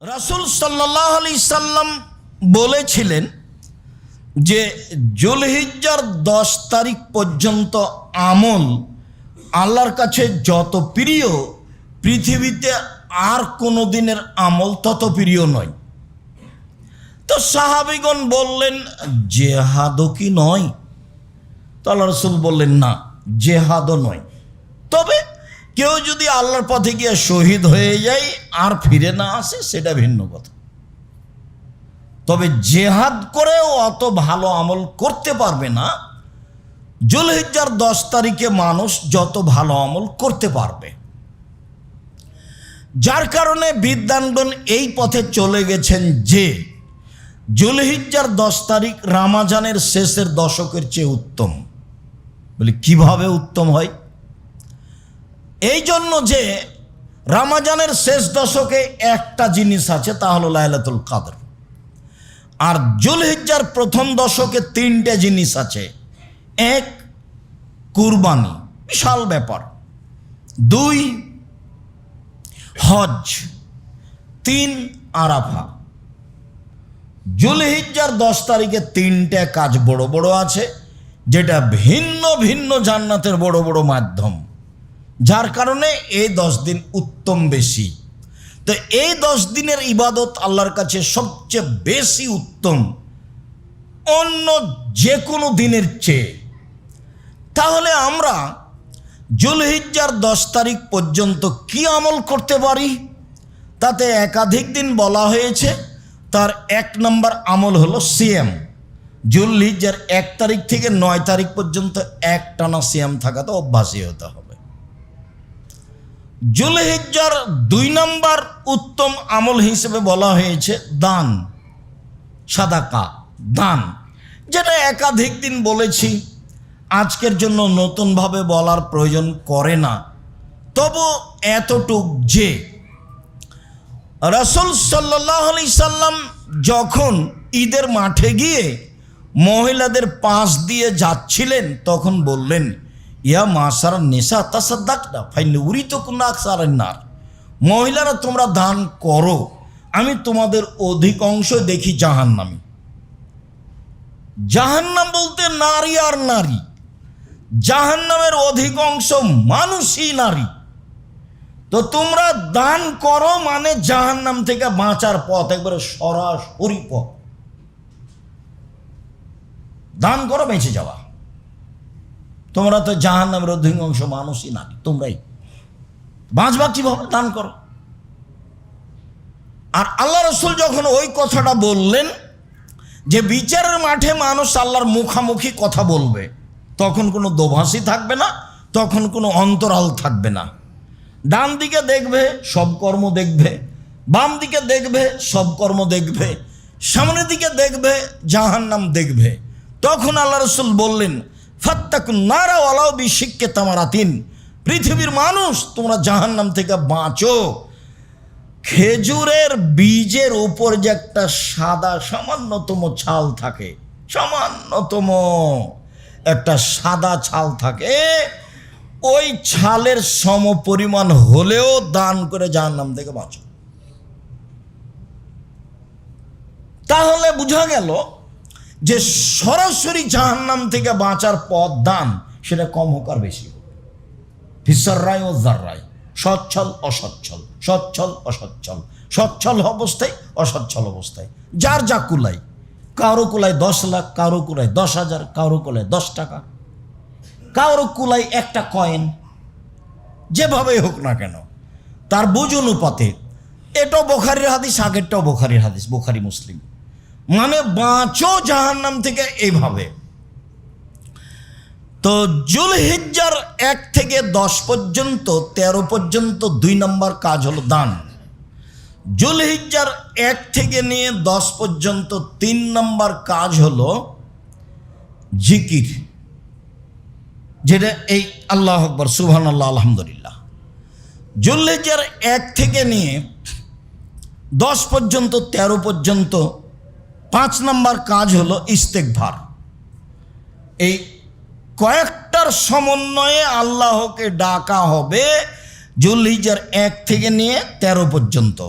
রাসূল সাল্লাল্লাহু আলাইহি সাল্লাম বলেছিলেন যে যুলহিজ্জার 10 তারিখ পর্যন্ত আমল আল্লাহর কাছে যত প্রিয় পৃথিবীতে আর কোনো দিনের আমল তত প্রিয় নয়। তো সাহাবীগণ বললেন, জেহাদও কি নয়? তো আল্লাহ রাসূল বললেন, না, জেহাদও নয়, তবে কেউ যদি আল্লাহর পথে গিয়ে শহীদ হয়ে যায় আর ফিরে না আসে সেটা ভিন্ন কথা। তবে জেহাদ করেও অত ভালো আমল করতে পারবে না যুলহিজ্জার 10 তারিখে মানুষ যত ভালো আমল করতে পারবে। যার কারণে বিদ্বানগণ এই পথে চলে গেছেন যে যুলহিজ্জার 10 তারিখ রমজানের শেষের দশকের চেয়ে উত্তম। বলে কিভাবে উত্তম হয়? এই জন্য যে রমজানের শেষ দশকে একটা জিনিস আছে, তা হলো লাইলাতুল কদর। আর যুলহিজ্জার প্রথম দশকে 3টে জিনিস আছে। 1, কুরবানি, বিশাল ব্যাপার। 2, হজ। 3, আরাফা। যুলহিজ্জার 10 তারিখে 3টে কাজ বড় বড় আছে, যেটা ভিন্ন ভিন্ন জান্নাতের বড় বড় মাধ্যম। যার কারণে এই 10 দিন উত্তম বেশি। তো এই 10 দিনের ইবাদত আল্লাহর কাছে সবচেয়ে বেশি উত্তম অন্য যে কোনো দিনের চেয়ে। তাহলে আমরা যুলহিজ্জার 10 তারিখ পর্যন্ত কি আমল করতে পারি? তাতে একাধিক দিন বলা হয়েছে। তার 1 নম্বর আমল হলো সিয়াম। যুলহিজ্জার 1 তারিখ থেকে 9 তারিখ পর্যন্ত একটানা সিয়াম থাকাতে অভ্যাসী হতে হবে। যুলহিজ্জার 2 নম্বর উত্তম আমল হিসেবে বলা হয়েছে দান, সাদাকা, দান, যেটা একাধিক দিন বলেছি, আজকের জন্য নতুনভাবে বলার প্রয়োজন করে না। তবু এতটুক যে রাসূল সাল্লাল্লাহু আলাইহি সাল্লাম যখন ঈদের মাঠে গিয়ে মহিলাদের পাশ দিয়ে যাচ্ছিলেন তখন বললেন, ইয়া মাসার নেশা তাসাদ্দাকনা ফাইন উরিতুকুন্না আকসারান নার। মহিলারা তোমরা দান করো, আমি তোমাদের অধিকাংশ দেখি জাহান্নামী। জাহান্নাম বলতে নারী আর নারী, জাহান্নামের অধিকাংশ মানুষই নারী। তো তোমরা দান করো মানে জাহান্নাম থেকে বাঁচার পথ, একবারে সরাসরি পথ। দান করো বেঁচে যাওয়া। তোমরা তো জাহান্নামের অধিকাংশ মানুষই নারী, তোমরাই বাঁচবা কিভাবে? দান করো। আর আল্লাহ রাসূল যখন ওই কথাটা বললেন যে বিচারের মাঠে মানুষ আল্লাহর মুখামুখি কথা বলবে, তখন কোনো দোভাষী থাকবে না, তখন কোনো অন্তরাল থাকবে না। ডান দিকে দেখবে সব কর্ম দেখবে, বাম দিকে দেখবে সব কর্ম দেখবে, সামনের দিকে দেখবে জাহান্নাম দেখবে। তখন আল্লাহ রাসূল বললেন, ফাত্তাকুন নারা ওয়ালাউ বিশিক্কি তামারাতিন। পৃথিবীর মানুষ তোমরা জাহান্নাম থেকে বাঁচো। খেজুরের বীজের উপর যে একটা সাদা সামান্যতম ছাল থাকে, সামান্যতম একটা সাদা ছাল থাকে, ওই ছালের সমপরিমাণ হলেও দান করে জাহান্নাম থেকে বাঁচো। তাহলে বোঝা গেল যে সরাসরি জাহান্নাম থেকে বাঁচার পথ দান, সেটা কম হোক আর বেশি হোক। ফিসরাই ও জাররাই, সচ্ছল অসচ্ছল, সচ্ছল অসচ্ছল, সচ্ছল অবস্থায় অসচ্ছল অবস্থায়, যার যা কুলাই। কারো কুলাই 10 লাখ, কারো কুলাই 10,000, কারো কুলাই 10 টাকা, কারো কুলাই একটা কয়েন। যেভাবেই হোক না কেন তার বুঝ অনুপাতে। এটাও বুখারীর হাদিস, আগেরটাও বুখারীর হাদিস, বুখারী মুসলিম। মানে বাঁচো জাহান্নাম থেকে এইভাবে। তো যুলহিজ্জার 1 থেকে 10 পর্যন্ত 13 পর্যন্ত 2 নম্বর কাজ হলো দান। যুলহিজ্জার 1 থেকে নিয়ে 10 পর্যন্ত 3 নম্বর কাজ হলো জিকির, যেটা এই আল্লাহু আকবার, সুবহানাল্লাহ, আলহামদুলিল্লাহ। যুলহিজ্জার 1 থেকে নিয়ে 10 পর্যন্ত 13 পর্যন্ত 5 নম্বর কাজ হলো ইস্তেগফার। এই কয়েকটার সমন্বয়ে আল্লাহকে ডাকা হবে যুলহিজ্জার 1 থেকে নিয়ে 13 পর্যন্ত।